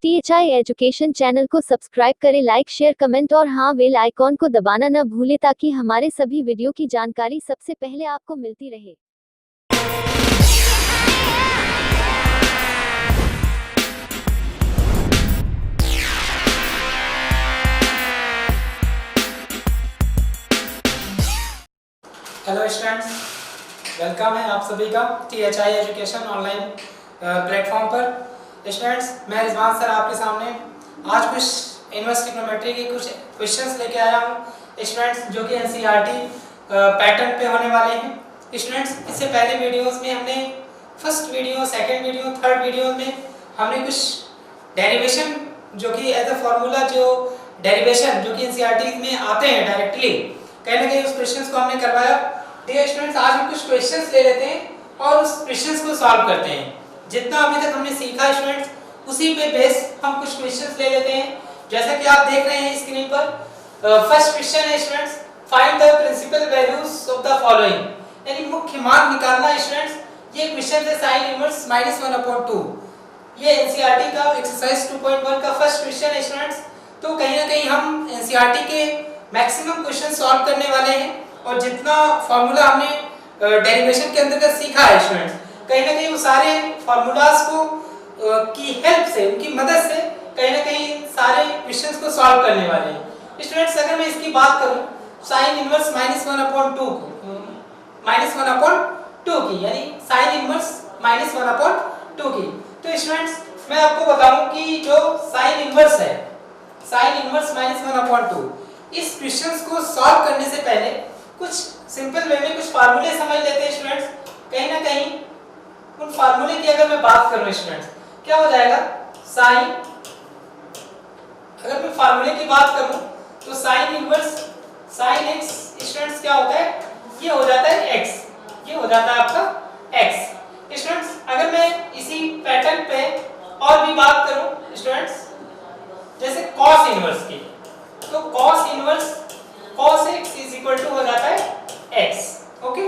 THI education channel को subscribe करें, like share comment और हाँ बेल आइकॉन को दबाना न भूलें ताकि हमारे सभी वीडियो की जानकारी सबसे पहले आपको मिलती रहे। हेलो स्टूडेंट्स, वेलकम है आप सभी का THI एजुकेशन ऑनलाइन प्लेटफॉर्म पर। स्टूडेंट्स, मैं रिजवान सर आपके सामने आज कुछ इनवर्स ट्रिग्नोमेट्री के कुछ क्वेश्चंस लेके आया हूँ स्टूडेंट्स, जो कि NCERT पैटर्न पे होने वाले हैं। स्टूडेंट्स, इससे पहले वीडियोस में हमने first video, second video, third video में हमने कुछ डेरिवेशन जो कि एज अ फार्मूला जो डेरिवेशन जो कि NCERT में आते हैं डायरेक्टली, कहीं ना कहीं उस क्वेश्चंस को हमने करवाया। डियर स्टूडेंट्स, आज हम कुछ क्वेश्चंस ले लेते हैं और उस क्वेश्चंस को सॉल्व करते हैं। जितना अभी तक हमने सीखा स्टूडेंट्स, उसी पे बेस हम कुछ क्वेश्चंस ले लेते हैं। जैसा कि आप देख रहे हैं स्क्रीन पर, फर्स्ट क्वेश्चन है students, find the principal values of the following, यानी मुख्य मान निकालना स्टूडेंट्स। ये क्वेश्चन है sin इनवर्स -1/2। ये NCERT का एक्सरसाइज 2.1 का फर्स्ट क्वेश्चन है स्टूडेंट्स। तो कहीं ना कहीं हम NCERT के मैक्सिमम क्वेश्चन सॉल्व करने वाले हैं और जितना फार्मूला हमने डेरिवेशन के अंतर्गत सीखा है स्टूडेंट्स, कहीं ना कहीं वो सारे फार्मूलाज को की हेल्प से, उनकी मदद से कहीं ना कहीं सारे क्वेश्चंस को सॉल्व करने वाले हैं। स्टूडेंट्स, अगर मैं इसकी बात करूं sin इनवर्स -1/2 की, यानी sin इनवर्स -1/2 की, तो स्टूडेंट्स मैं आपको बताऊं कि जो sin इनवर्स है, sin इनवर्स -1/2, इस क्वेश्चंस को सॉल्व करने से पहले कुछ सिंपल वे में कुछ फार्मूले समझ लेते हैं स्टूडेंट्स। कहीं ना कहीं उन फार्मूले की अगर मैं बात करूं स्टूडेंट्स, क्या हो जाएगा sin, अगर मैं फार्मूले की बात करूं तो sin inverse sin x students क्या होता है, ये हो जाता है x, ये हो जाता है आपका x। स्टूडेंट्स, अगर मैं इसी पैटर्न पे और भी बात करूं स्टूडेंट्स, जैसे cos इनवर्स की, तो cos इनवर्स cos x हो जाता है x, ओके।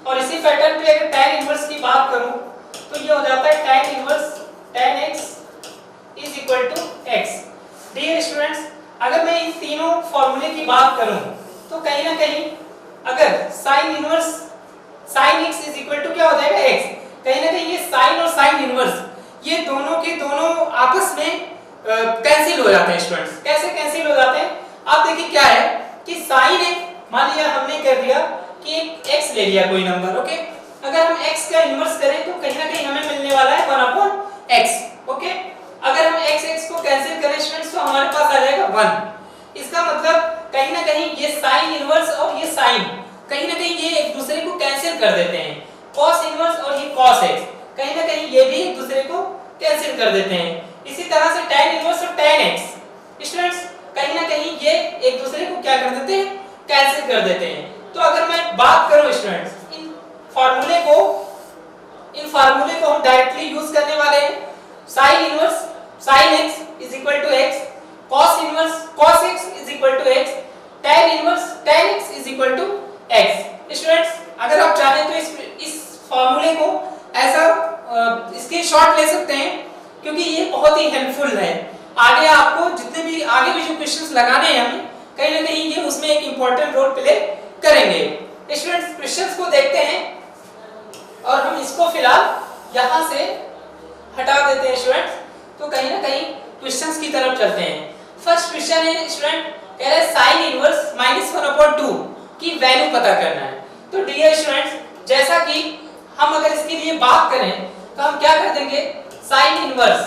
और इसी पैटर्न पे अगर tan इनवर्स की बात करूं तो ये हो जाता है tan inverse tan x x। Dear students, अगर मैं इन तीनों फार्मूले की बात करूं तो कहीं ना कहीं अगर sin इनवर्स sin x क्या हो जाएगा x, कहीं ना कहीं ये sin और sin इनवर्स ये दोनों के दोनों आपस में कैंसिल हो जाते हैं स्टूडेंट्स। कैसे कैंसिल हो जाते हैं, आप देखिए क्या है कि sin x, मान लिया हमने कर दिया कि एक x ले लिया कोई नंबर, ओके। अगर हम x का इनवर्स करें तो कहीं ना कहीं हमें मिलने वाला है 1/x, ओके। अगर हम x को कैंसिल करें स्टूडेंट्स तो हमारे पास आ जाएगा 1। इसका मतलब कहीं ना कहीं ये sin इनवर्स और ये sin कहीं ना कहीं ये एक दूसरे को कैंसिल कर देते हैं। cos इनवर्स और ये cos x कहीं ना कहीं ये भी एक दूसरे को कैंसिल कर देते हैं। इसी तरह से tan इनवर्स और tan x स्टूडेंट्स कहीं ना कहीं ये एक दूसरे को क्या कर देते हैं, कैंसिल कर देते हैं। तो अगर मैं बात करूं स्टूडेंट्स, इन फार्मूले को हम डायरेक्टली यूज करने वाले हैं। sin inverse sin x x, cos inverse cos x x, tan inverse tan x x। Students, अगर आप चाहें तो इस फार्मूले को ऐसा इसके शॉर्ट ले सकते हैं, क्योंकि ये बहुत ही हेल्पफुल है। आगे आपको जितने भी आगे भी जो क्वेश्चंस लगाने हैं हमें, कहीं ना कहीं ये उसमें एक इंपॉर्टेंट रोल प्ले करेंगे। स्टूडेंट्स, क्वेश्चंस को देखते हैं और हम इसको फिलहाल यहां से हटा देते हैं स्टूडेंट्स। तो कहीं ना कहीं क्वेश्चंस की तरफ चलते हैं। फर्स्ट क्वेश्चन है स्टूडेंट, कह रहा है sin इनवर्स -1/2 की वैल्यू पता करना है। तो डियर स्टूडेंट्स, जैसा कि हम अगर इसके लिए बात करें तो हम क्या कर देंगे, sin इनवर्स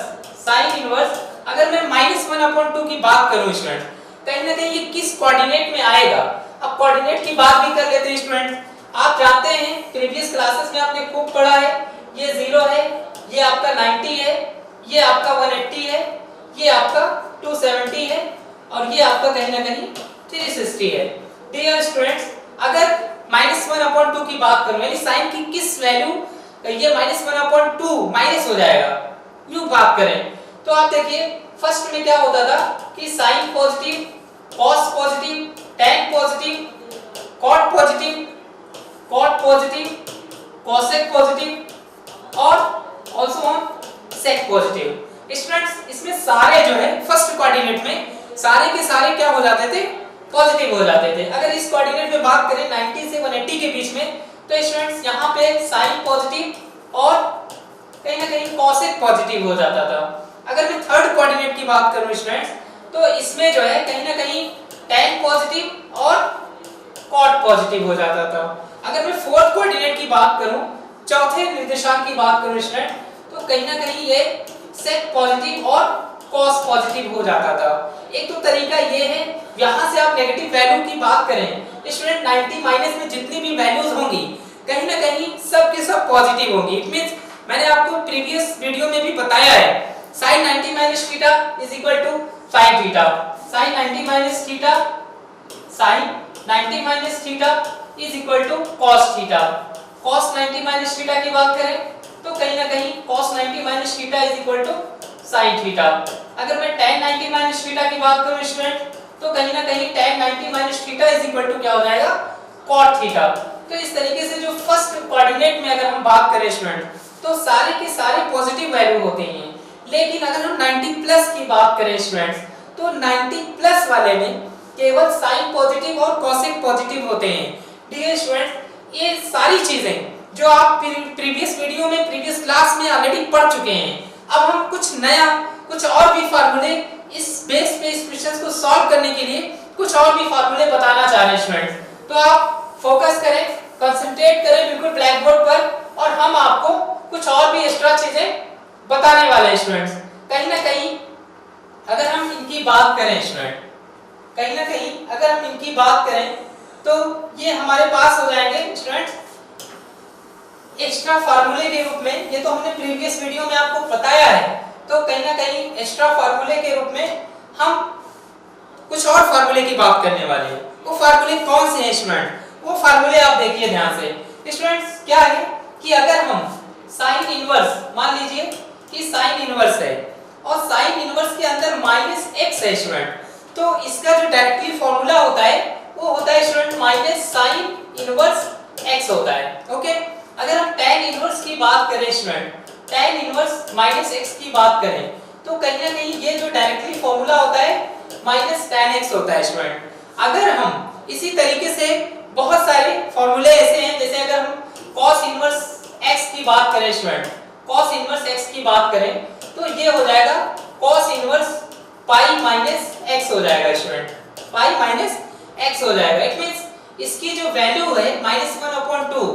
अगर मैं -1/2 की बात करूं स्टूडेंट, कहीं ना कहीं ये किस कोऑर्डिनेट में आएगा। अब कोऑर्डिनेट की बात भी कर लेते हैं स्टूडेंट। आप जानते हैं प्रीवियस क्लासेस में आपने खूब पढ़ा है, ये 0 है, ये आपका 90 है, ये आपका 180 है, ये आपका 270 है और ये आपका कहीं ना कहीं 360 है। डियर स्टूडेंट्स, अगर -1/2 की बात करूं, यानी sin की किस वैल्यू ये -1/2 माइनस हो जाएगा, यूं बात करें तो आप देखिए फर्स्ट में क्या होता था कि sin positive, cos positive, tan positive, cot positive, cosec positive और also on sec positive. Students इसमें सारे जो है फर्स्ट कोऑर्डिनेट में सारे के सारे क्या हो जाते थे, पॉजिटिव हो जाते थे। अगर इस कोऑर्डिनेट में बात करें 90 से 180 के बीच में, तो स्टूडेंट्स यहाँ पे साइन पॉजिटिव और कहीं ना कहीं कॉसेक पॉजिटिव हो जाता था। अगर मैं थर्ड कोऑर्डिनेट की बात करूं स्टूडेंट्स, तो इसमें जो है कहीं ना कहीं tan पॉजिटिव और cot पॉजिटिव हो जाता था। अगर मैं फोर्थ कोऑर्डिनेट की बात करूं, चौथे निर्देशांक की बात करूं स्टूडेंट, तो कहीं ना कहीं ये sec पॉजिटिव और cos पॉजिटिव हो जाता था। एक तो तरीका ये है, यहां से आप नेगेटिव वैल्यू की बात करें स्टूडेंट, 90 माइनस में जितनी भी वैल्यूज होंगी कहीं ना कहीं सब के सब पॉजिटिव होंगी। इट मींस मैंने आपको प्रीवियस वीडियो में भी बताया है, sin 90 minus theta is equal to sin theta, sin 90 minus theta, sin 90 minus theta is equal to cos theta, cos 90 minus theta की बात करें तो कहीं ना कहीं cos 90 minus theta is equal to sin theta। अगर मैं tan 90 minus theta की बात करूं स्टूडेंट, तो कहीं ना कहीं tan 90 minus theta is equal to क्या हो जाएगा, cot theta। तो इस तरीके से जो फर्स्ट कोऑर्डिनेट में अगर हम बात करें स्टूडेंट, तो सारे के सारे पॉजिटिव वैल्यू होते हैं। लेकिन अगर हम 90 प्लस की बात करें स्टूडेंट्स, तो 90 प्लस वाले में केवल साइन पॉजिटिव और कॉसेक पॉजिटिव होते हैं। डियर स्टूडेंट्स, ये सारी चीजें जो आप प्रीवियस वीडियो में प्रीवियस क्लास में ऑलरेडी पढ़ चुके हैं। अब हम कुछ नया, कुछ और भी फार्मूले इस बेस पे इस क्वेश्चंस को सॉल्व करने के लिए कुछ और भी फार्मूले बताना चाह रहे हैं स्टूडेंट्स। तो आप फोकस करें, कंसंट्रेट करें बिल्कुल ब्लैक बोर्ड पर, और हम आपको कुछ और भी एक्स्ट्रा चीजें बताने वाले हैं स्टूडेंट्स। कहीं ना कहीं अगर हम इनकी बात करें स्टूडेंट, कहीं ना कहीं अगर हम इनकी बात करें तो ये हमारे पास हो जाएंगे स्टूडेंट्स एक्स्ट्रा फार्मूले के रूप में। ये तो हमने प्रीवियस वीडियो में आपको बताया है, तो कहीं ना कहीं एक्स्ट्रा फार्मूले के रूप में हम कुछ और फार्मूले की बात करने वाले हैं। वो फार्मूले कौन से हैं स्टूडेंट, वो फार्मूले आप देखिए ध्यान से स्टूडेंट्स। क्या है कि अगर हम साइन इनवर्स, मान लीजिए कि साइन इनवर्स है और साइन इनवर्स के अंदर माइनस एक्स है स्टूडेंट, तो इसका जो डायरेक्टली फॉर्मूला होता है वो होता है student minus sine inverse x होता है। ओके, अगर हम tan इनवर्स की बात करें student, tan inverse minus x की बात करें, तो कहीं ना कहीं ये जो डायरेक्टली फॉर्मूला होता है माइनस tan एक्स होता है स्टूडेंट। अगर हम इसी तरीके से बहुत सारे फॉर्मूले ऐसे हैं, जैसे अगर हम cos इनवर्स x की बात करें स्टूडेंट, cos इनवर्स x की बात करें, तो ये हो जाएगा cos inverse pi minus x हो जाएगा स्टूडेंट, पाई माइनस x हो जाएगा। इट मींस इसकी जो वैल्यू है -1/2,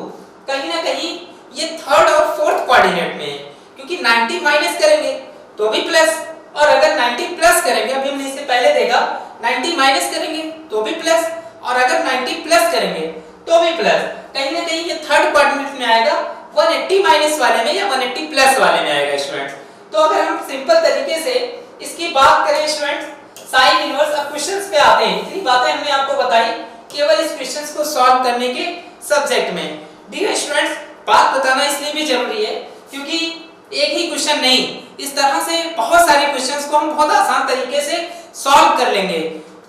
कहीं ना कहीं ये थर्ड और फोर्थ कोऑर्डिनेट में है, क्योंकि 90 माइनस करेंगे तो भी प्लस, और अगर 90 प्लस करेंगे, अभी हमने इससे पहले देखा 90 माइनस करेंगे तो भी प्लस, और अगर 90 प्लस करेंगे तो भी प्लस। कहीं ना कहीं ये थर्ड कोऑर्डिनेट में आएगा, 180 माइनस वाले में या 180 प्लस वाले में आएगा स्टूडेंट। तो अगर हम सिंपल तरीके से इसकी बात करें स्टूडेंट, साइन इनवर्स, अब क्वेश्चंस पे आते हैं। इतनी बातें हमने आपको बताई केवल इस क्वेश्चंस को सॉल्व करने के सब्जेक्ट में। डियर स्टूडेंट्स, बात बताना इसलिए भी जरूरी है क्योंकि एक ही क्वेश्चन नहीं, इस तरह से बहुत सारे क्वेश्चंस को हम बहुत आसान तरीके से सॉल्व कर लेंगे।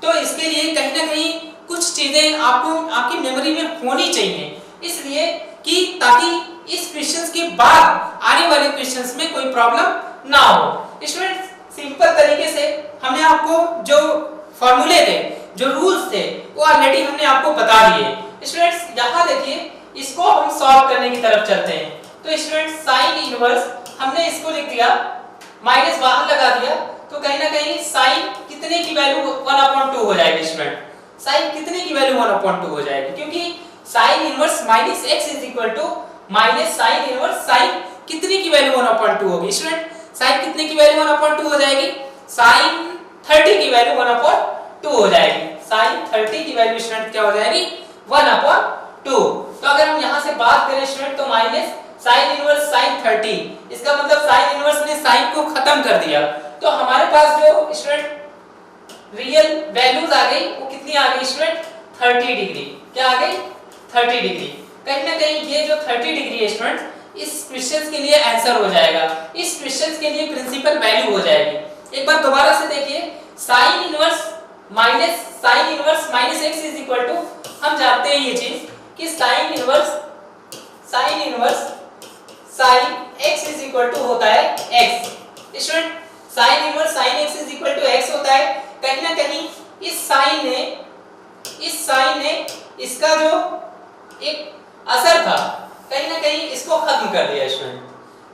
तो इसके लिए कहीं ना कहीं कुछ चीजें आपको आपकी मेमोरी में होनी चाहिए, इसलिए कि ताकि इस क्वेश्चंस के बाद आने वाले क्वेश्चंस में कोई प्रॉब्लम ना हो। स्टूडेंट्स, सिंपल तरीके से हमने आपको जो फॉर्मूले थे, जो रूल्स थे, वो ऑलरेडी हमने आपको बता दिए। स्टूडेंट्स, यहाँ देखिए, इसको हम सॉल्व करने की तरफ चलते हैं। तो स्टूडेंट्स, साइन इनवर्स हमने इसको लिख दिया, माइनस बाहर लगा दिया, तो कहीं ना कहीं साइन कितने की वैल्यू 1/2 हो जाएगी स्टूडेंट, साइन कितने की वैल्यू 1/2 हो जाएगी, क्योंकि sine inverse minus x is equal to minus sine inverse sine कितने की वैल्यू 1/2 होगी स्टूडेंट, साइन कितने की वैल्यू 1/2 हो जाएगी, साइन 30 की वैल्यू 1/2 हो जाएगी, साइन 30 की वैल्यू स्टूडेंट क्या हो जाएगी 1/2। तो अगर हम यहां से बात करें स्टूडेंट, तो माइनस साइन इनवर्स साइन 30, इसका मतलब साइन इनवर्स ने साइन को खत्म कर दिया। तो हमारे पास जो स्टूडेंट रियल वैल्यूज आ गई वो कितनी आ गई स्टूडेंट, 30 डिग्री। क्या आ गई, 30 डिग्री। कहीं ना कहीं ये जो 30 डिग्री है स्टूडेंट, इस क्वेश्चन के लिए आंसर हो जाएगा, इस क्वेश्चन के लिए प्रिंसिपल वैल्यू हो जाएगी। एक बार दोबारा से देखिए, sine inverse minus x is equal to, हम जानते हैं ये चीज कि sine inverse sine x is equal to होता है x। Student, sine inverse sine x is equal to x होता है। कहीं ना कहीं इस साइन ने इसका जो एक असर था कहीं ना कहीं इसको खत्म कर दिया स्टूडेंट।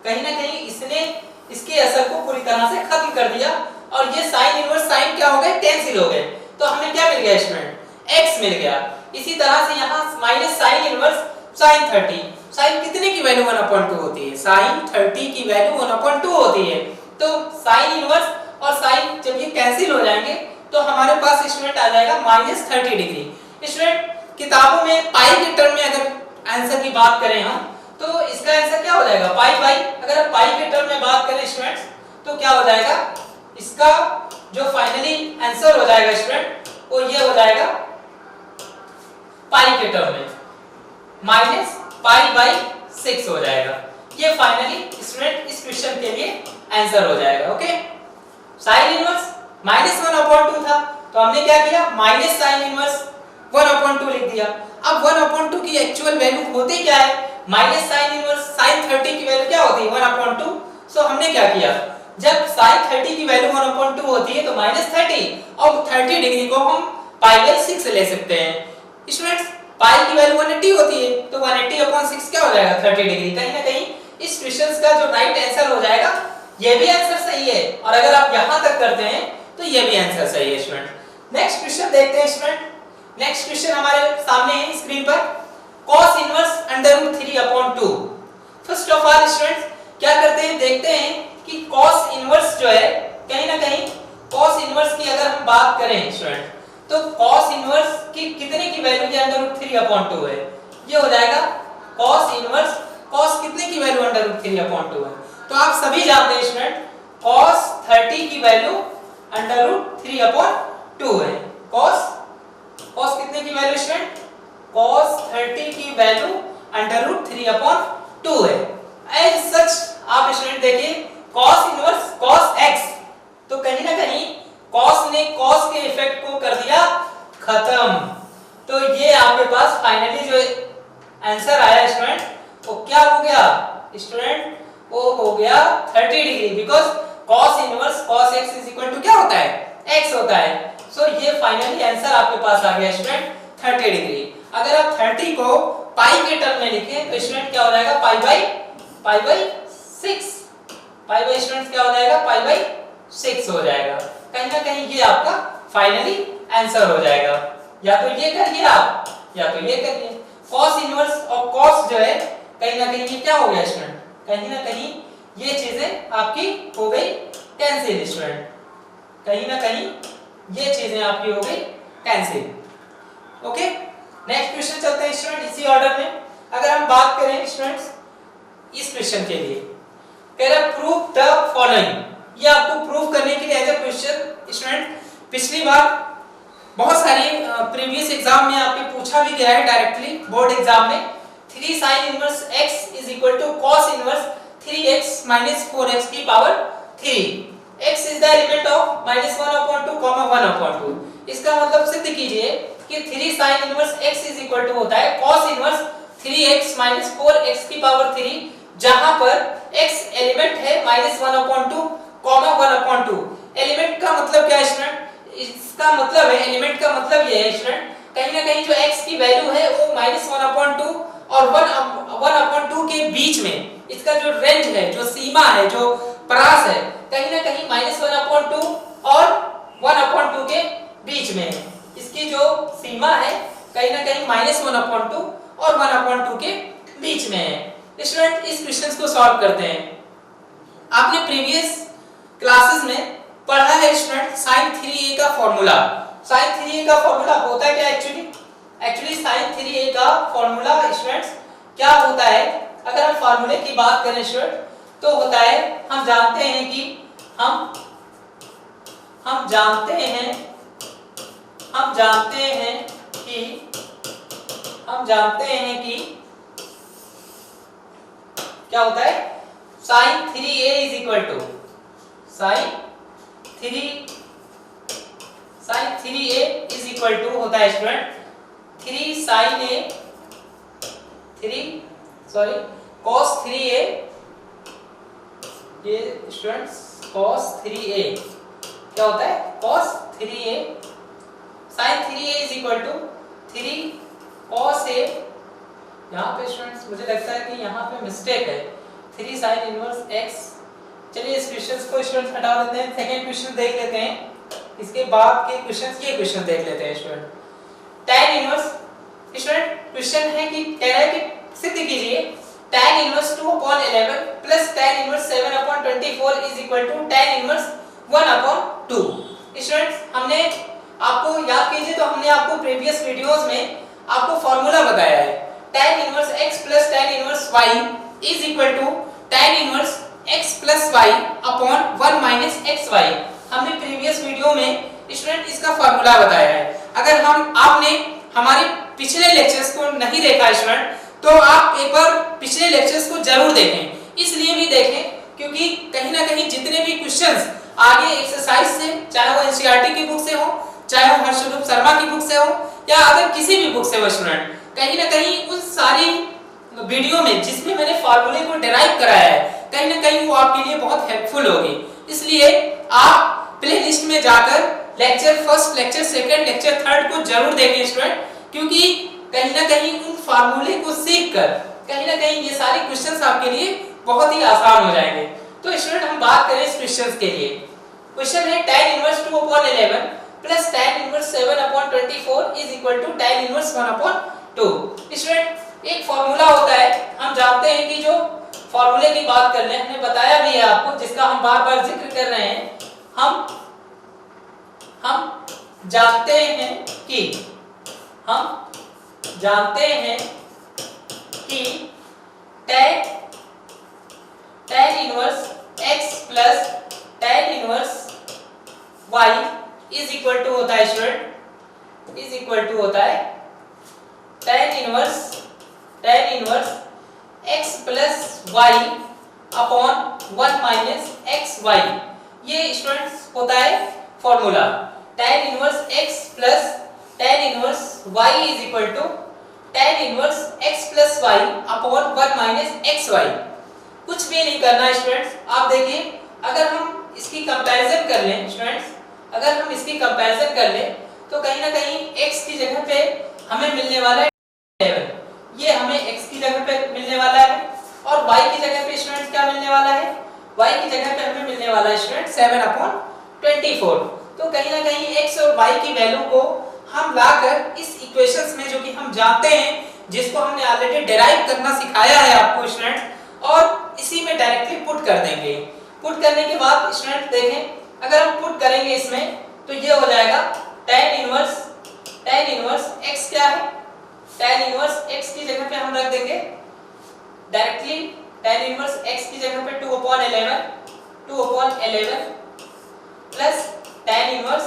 कहीं ना कहीं इसने इसके असर को पूरी तरह से खत्म कर दिया और ये साइन इनवर्स साइन क्या हो गए, कैंसिल हो गए। तो हमें क्या मिल गया स्टूडेंट, x मिल गया। इसी तरह से यहाँ minus sine inverse sine 30, sine कितने की वैल्यू 1/2 होती है, साइन 30 की वैल्यू 1/2 होती है। तो साइन इनवर्स और साइन जब ये कैंसिल हो जाएंगे तो हमारे पास स्टूडेंट आ जाएगा -30 डिग्री। स्टूडेंट किताबों में पाई के टर्म में अगर आंसर की बात करें हम तो इसका आंसर क्या हो जाएगा, पाई बाई। अगर आप पाई के टर्म में बात करें स्टूडेंट्स तो क्या हो जाएगा, इसका जो फाइनली आंसर हो जाएगा स्टूडेंट वो ये हो जाएगा पाई के टर्म में -π/6 हो जाएगा। ये फाइनली स्टूडेंट इस क्वेश्चन के लिए आंसर हो जाएगा। ओके, साइन इनवर्स -1/2 था तो हमने क्या किया, माइनस साइन इनवर्स 1/2 लिख दिया। अब 1/2 की एक्चुअल वैल्यू होती क्या है, माइनस साइन इनवर्स साइन 30 की वैल्यू क्या होती है 1/2। सो हमने क्या किया, जब साइन 30 की वैल्यू 1/2 होती है तो -30 और 30 डिग्री को हम π/6 ले सकते हैं। स्टूडेंट्स पाई की वैल्यू 180 होती है तो 180/6 क्या हो जाएगा 30 डिग्री। कहीं ना कहीं इस क्वेश्चन का जो राइट आंसर हो जाएगा ये भी आंसर सही है और अगर आप यहां तक करते हैं तो ये भी आंसर सही है स्टूडेंट। नेक्स्ट क्वेश्चन देखते हैं स्टूडेंट। नेक्स्ट क्वेश्चन हमारे सामने है स्क्रीन पर, cos inverse √3/2। First of all students क्या करते हैं, देखते हैं कि cos इनवर्स जो है कहीं ना कहीं cos इनवर्स की अगर हम बात करें स्टूडेंट तो cos इनवर्स की कितने की वैल्यू के अंदर √3/2 है, ये हो जाएगा cos इनवर्स, cos कितने की वैल्यू √3/2 है। तो आप सभी जानते हैं स्टूडेंट cos 30 की वैल्यू √3/2 है। cos कितने की वैल्यू स्टूडेंट, cos 30 की वैल्यू √3/2 है। एज सच आप स्टूडेंट देखिए cos इनवर्स cos x, तो कहीं ना कहीं cos ने cos के इफेक्ट को कर दिया खत्म। तो ये आपके पास फाइनली जो आंसर आया स्टूडेंट वो क्या हो गया स्टूडेंट, वो हो गया 30 degree, because cos inverse cos x is equal to क्या होता है, x होता है। सो ये फाइनली आंसर आपके पास आ गया स्टूडेंट 30 डिग्री। अगर आप 30 को पाई के टर्म में लिखें तो स्टूडेंट क्या हो जाएगा, π/6, स्टूडेंट क्या हो जाएगा, π/6 हो जाएगा। कहीं ना कहीं ये आपका फाइनली आंसर हो जाएगा। या तो ये करिए आप या तो ये करिए। cos इनवर्स और cos जो है कहीं ना कहीं ये क्या हो गया स्टूडेंट, कहीं ना कहीं ये चीजें आपकी हो गई कैंसिल स्टूडेंट, कहीं ना कहीं ये चीजें आपकी हो गई कैंसिल। ओके, नेक्स्ट क्वेश्चन चलते हैं स्टूडेंट इसी ऑर्डर में। अगर हम बात करें स्टूडेंट्स इस क्वेश्चन के लिए, कह रहा प्रूव द फॉलोइंग। ये आपको प्रूव करने के लिए एज अ क्वेश्चन स्टूडेंट पिछली बार बहुत सारी प्रीवियस एग्जाम में आपके पूछा भी गया है डायरेक्टली बोर्ड एग्जाम में। 3 sin inverse x is equal to cos inverse 3x - 4x की power 3। x is the element of -1/2, 1/2। इसका मतलब सिद्ध कीजिए कि 3 sin inverse x is equal to होता है cos इनवर्स 3x - 4x की पावर 3, जहां पर x एलिमेंट है -1/2, 1/2। एलिमेंट का मतलब क्या है स्टूडेंट, इसका मतलब है एलिमेंट का मतलब ये है स्टूडेंट कहीं ना कहीं जो x की वैल्यू है वो -1/2 और 1/2 के बीच में इसका जो रेंज है, जो सीमा है, जो परास है कहीं ना कहीं -1/2 और 1/2 के बीच में है। इसकी जो सीमा है कहीं ना कहीं -1/2 और 1/2 के बीच में है। स्टूडेंट इस क्वेश्चंस को सॉल्व करते हैं। आपने प्रीवियस क्लासेस में पढ़ा है स्टूडेंट sin 3a का फॉर्मूला। sin 3a का फॉर्मूला होता है क्या एक्चुअली sin 3a का फॉर्मूला स्टूडेंट्स क्या होता है, अगर हम फॉर्मूले की बात करें स्टूडेंट तो होता है, हम जानते हैं कि क्या होता है, sin 3a is equal to sin 3a is equal to होता है स्टूडेंट 3 cos 3a, ये स्टूडेंट्स cos 3a क्या होता है cos 3a sin 3a is equal to 3 cos a। यहाँ पे स्टूडेंट्स मुझे लगता है कि यहाँ पे मिस्टेक है 3 sin इनवर्स x। चलिए इस क्वेश्चन को स्टूडेंट्स हटा देते हैं, सेकंड क्वेश्चन देख लेते हैं, इसके बाद के क्वेश्चंस ये क्वेश्चन देख लेते हैं student. tan inverse student question है कि कह रहा है कि सिद्ध कीजिए tan inverse 2/11 plus tan inverse 7/24 is equal to tan inverse 1/2। Students हमने आपको याद कीजिए तो हमने आपको प्रीवियस वीडियोस में आपको फार्मूला बताया है tan inverse x plus tan inverse y is equal to tan inverse x plus y upon 1 minus xy। हमने प्रीवियस वीडियो में स्टूडेंट इसका फार्मूला बताया है। अगर आपने हमारे पिछले लेक्चर्स को नहीं देखा स्टूडेंट तो आप एक बार पिछले लेक्चर्स को जरूर देखें। इसलिए भी देखें क्योंकि कहीं ना कहीं जितने भी क्वेश्चंस आगे एक्सरसाइज से, चाहे वो एनसीईआरटी की बुक से हो, चाहे वो हर्षरूप शर्मा की बुक से हो या अगर किसी भी बुक से हो स्टूडेंट, कहीं ना कहीं उन सारी वीडियो में जिसमें मैंने फार्मूले को डिराइव कराया है कहीं ना कहीं वो आपके लिए बहुत हेल्पफुल होगी। इसलिए आप प्लेलिस्ट में जाकर lecture first, lecture second, lecture third को जरूर देखें स्टूडेंट, क्योंकि कहीं ना कहीं उन फार्मूले को सीखकर कहीं ना कहीं ये सारे क्वेश्चंस आपके लिए बहुत ही आसान हो जाएंगे। तो स्टूडेंट हम बात करें इस क्वेश्चंस के लिए। क्वेश्चन है tan inverse 2/11 plus tan inverse 7/24 is equal to tan inverse 1/2। Student एक फार्मूला होता है, हम जानते हैं कि जो फार्मूले की बात कर रहे हैं, हमने बताया भी है आपको, जिसका हम बार-बार जिक्र कर रहे हैं। हम जानते हैं कि tan inverse x plus tan inverse y is equal to होता है स्टूडेंट, इज इक्वल टू होता है tan inverse x plus y upon 1 minus xy। ये स्टूडेंट्स होता है formula. tan inverse x plus tan inverse y is equal to tan inverse x plus y upon 1 minus xy। कुछ भी नहीं करना students, आप देखिए अगर हम इसकी कंपैरिजन कर लें स्टूडेंट्स, अगर हम इसकी कंपैरिजन कर लें तो कहीं ना कहीं x की जगह पे हमें मिलने वाला है 11, ये हमें x की जगह पे मिलने वाला है, और y की जगह पे स्टूडेंट्स क्या मिलने वाला है, y की जगह पे हमें मिलने वाला है स्टूडेंट 7/24। तो कहीं ना कहीं x और y की वैल्यू को हम लाकर इस इक्वेशंस में, जो कि हम जानते हैं, जिसको हमने ऑलरेडी डिराइव करना सिखाया है आपको स्टूडेंट्स, और इसी में डायरेक्टली पुट कर देंगे। पुट करने के बाद स्टूडेंट देखें, अगर हम पुट करेंगे इसमें तो ये हो जाएगा tan इनवर्स x क्या है, tan इनवर्स x की जगह पे हम रख देंगे डायरेक्टली tan इनवर्स x की जगह पे 2/11 प्लस tan इनवर्स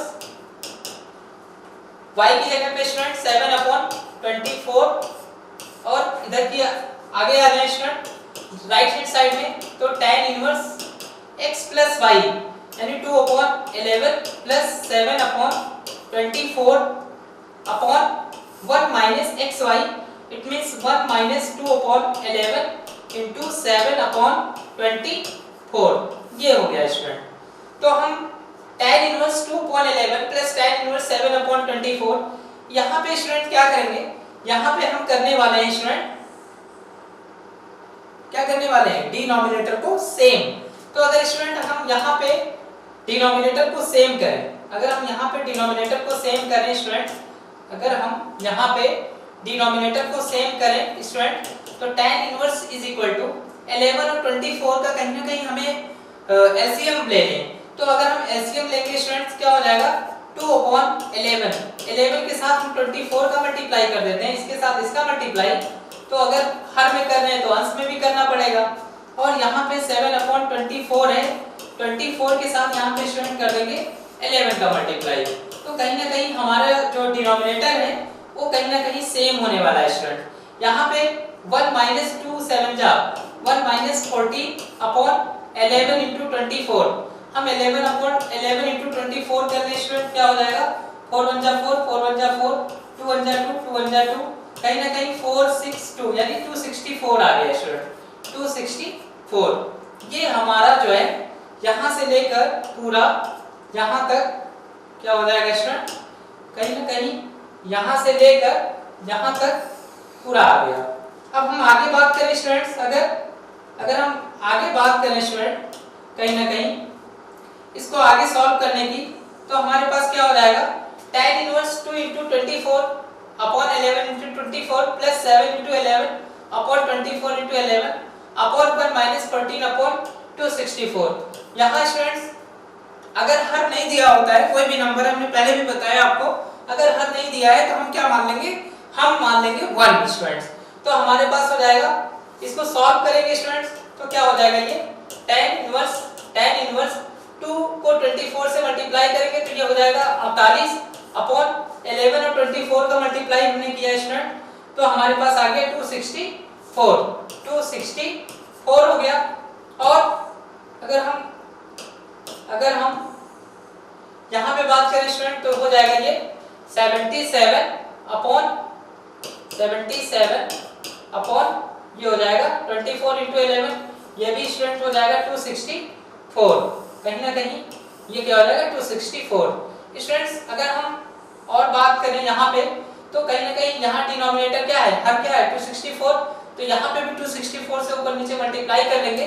y की जगह पे स्टूडेंट 7/24, और इधर की आगे आ जाए स्टूडेंट राइट हैंड साइड में, तो tan inverse x plus y यानी 2/11 plus 7/24 upon 1 minus xy। It means 1 minus 2/11 into 7/24, ये हो गया स्टूडेंट। तो हम tan inverse 2/11 plus tan inverse 7/24 यहाँ पे स्टूडेंट क्या करेंगे, यहाँ पे हम करने वाले हैं स्टूडेंट, क्या करने वाले हैं, डिनोमिनेटर को सेम। तो अगर स्टूडेंट हम यहाँ पे डिनोमिनेटर को सेम करें, अगर हम यहाँ पे डिनोमिनेटर को सेम करें स्टूडेंट, अगर हम यहाँ पे डिनोमिनेटर को सेम करें स्टूडेंट, तो tan inverse is equal to 11 और 24 का कहीं ना कहीं हमें एलसीएम ले लें। तो अगर हम एलसीएम लेंगे स्टूडेंट्स क्या हो जाएगा, 2/11 के साथ हम 24 का मल्टीप्लाई कर देते हैं, इसके साथ इसका मल्टीप्लाई, तो अगर हर में कर रहे हैं तो अंश में भी करना पड़ेगा, और यहाँ पे 7/24 है, 24 के साथ यहाँ पे स्टूडेंट कर देंगे 11 का मल्टीप्लाई। तो कहीं ना कहीं हमारा जो डिनोमिनेटर है वो कहीं ना कहीं सेम होने वाला है स्टूडेंट। यहाँ पे 1 माइनस 2 7 जा 1 माइनस 40 अपॉन 11 into 24, हम 11 into 24 कर लें स्टूडेंट, क्या हो जाएगा, 4 1 जा 4, 4 1 जा 4, 2 1 जा 2, 2 1 जा 2, कहीं ना कहीं 462 यानी 264 आ गया स्टूडेंट, 264। ये हमारा जो है यहाँ से लेकर पूरा यहाँ तक क्या हो जाएगा स्टूडेंट, कहीं ना कहीं यहाँ से लेकर यहाँ तक पूरा आ गया। अब हम आगे बात करें स्टूडेंट्स, अगर हम आगे बात करें स्टूडेंट कहीं ना कहीं इसको आगे सॉल्व करने की, तो हमारे पास क्या हो जाएगा, tan inverse 2 × 24 upon 11 × 24 plus 7 × 11 upon 24 × 11 upon 1 minus 14 upon 264। यहाँ स्टूडेंट्स अगर हर नहीं दिया होता है कोई भी नंबर, हमने पहले भी बताया आपको, अगर हर नहीं दिया है तो हम क्या मान लेंगे, हम मान लेंगे 1 स्टूडेंट्स। तो हमारे पास हो जाएगा, इसको सॉल्व करेंगे स्टूडेंट्स तो क्या हो जाएगा, ये tan इनवर्स 2 को 24 से मल्टीप्लाई करेंगे तो ये हो जाएगा 48 अपॉन 11 और 24 का मल्टीप्लाई हमने किया स्टूडेंट, तो हमारे पास आ गया 264 हो गया। और अगर हम यहाँ पे बात करें स्टूडेंट तो हो जाएगा ये 77 अपॉन ये हो जाएगा 24 × 11, ये भी स्टूडेंट हो जाएगा 264, कहीं ना कहीं ये क्या हो जाएगा 264 स्टूडेंट्स। अगर हम और बात करें यहाँ पे तो कहीं ना कहीं यहाँ डिनोमिनेटर क्या है, हर क्या है 264, तो यहाँ पे भी 264 से ऊपर नीचे मल्टीप्लाई कर लेंगे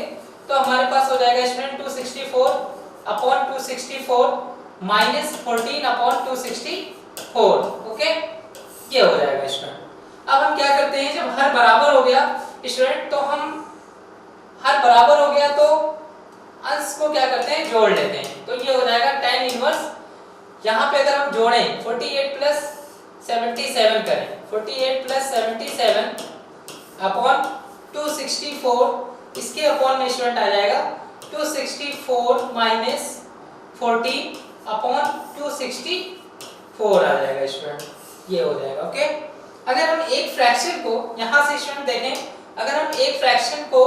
तो हमारे पास हो जाएगा student 264 upon 264 minus 14 upon 264, okay, ये हो जाएगा स्टूडेंट। अब हम क्या करते हैं, जब हर बराबर हो गया स्टूडेंट, तो हम हर बराबर हो गया तो अंश को क्या करते हैं, जोड़ लेते हैं, तो ये हो जाएगा tan इनवर्स, यहाँ पे अगर हम जोड़ें 48 प्लस 77 करें, 48 प्लस 77 अपॉन 264, इसके अपॉन में स्टूडेंट आ जाएगा 264 माइनस 14 अपॉन 264 आ जाएगा स्टूडेंट, ये हो जाएगा, ओके। अगर हम एक फ्रैक्शन को यहाँ से स्टूडेंट देखें, अगर हम एक फ्रैक्शन को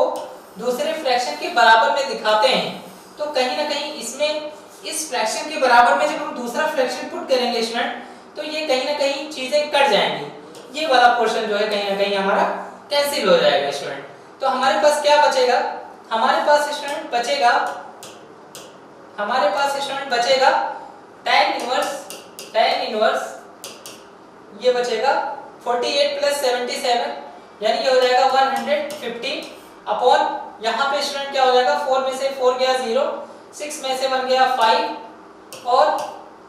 दूसरे फ्रैक्शन के बराबर में दिखाते हैं तो कहीं ना कहीं इसमें इस फ्रैक्शन के बराबर में जब हम दूसरा फ्रैक्शन पुट करेंगे स्टूडेंट तो ये कहीं ना कहीं चीजें कट जाएंगी, ये वाला पोर्शन जो है कहीं ना कहीं हमारा कैंसिल हो जाएगा स्टूडेंट। तो हमारे पास क्या बचेगा, हमारे पास स्टूडेंट बचेगा tan इनवर्स ये बचेगा 48 प्लस 77 यानी ये हो जाएगा 150 अपॉन यहाँ पे स्टूडेंट क्या हो जाएगा, 4 में से 4 गया 0, 6 में से 1 गया 5 और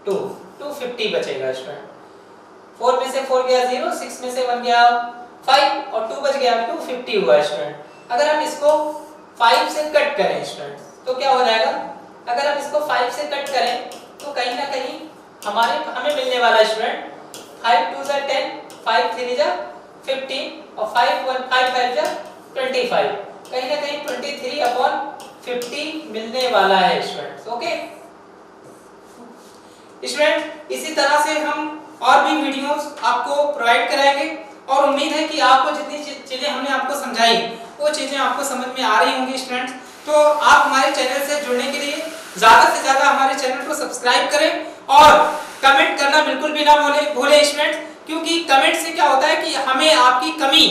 250 बचेगा स्टूडेंट, 4 में से 4 गया 0, 6 में से 1 गया 5 और 2 बच गया 250 हुआ स्टूडेंट। अगर हम इसको 5 से कट करें स्टूडेंट तो क्या हो जाएगा, अगर हम इसको 5 से कट करें तो कहीं ना कहीं हमें मिलने वाला स्टूडेंट 5 2 जा 10, 5 3 जा 15 और 5 1 5 5 जा 25, कहीं ना कहीं 23 अपॉन 50 मिलने वाला है स्टूडेंट्स, ओके स्टूडेंट। इसी तरह से हम और भी वीडियोस आपको प्रोवाइड कराएंगे और उम्मीद है कि आपको जितनी चीजें हमने आपको समझाई वो चीजें आपको समझ में आ रही होंगी स्टूडेंट्स। तो आप हमारे चैनल से जुड़ने के लिए ज्यादा से ज्यादा हमारे चैनल को सब्सक्राइब करें और कमेंट करना बिल्कुल भी ना भूलें स्टूडेंट्स, क्योंकि कमेंट से क्या होता है कि हमें आपकी कमी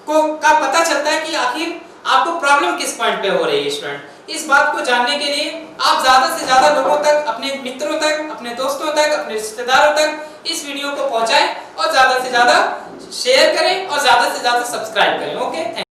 का पता चलता है कि आखिर आपको प्रॉब्लम किस पॉइंट पे हो रही है स्टूडेंट। इस बात को जानने के लिए आप ज्यादा से ज्यादा लोगों तक, अपने मित्रों तक, अपने दोस्तों तक, अपने रिश्तेदारों तक इस वीडियो को पहुंचाएं और ज्यादा से ज्यादा शेयर करें और ज्यादा से ज्यादा सब्सक्राइब करें, ओके।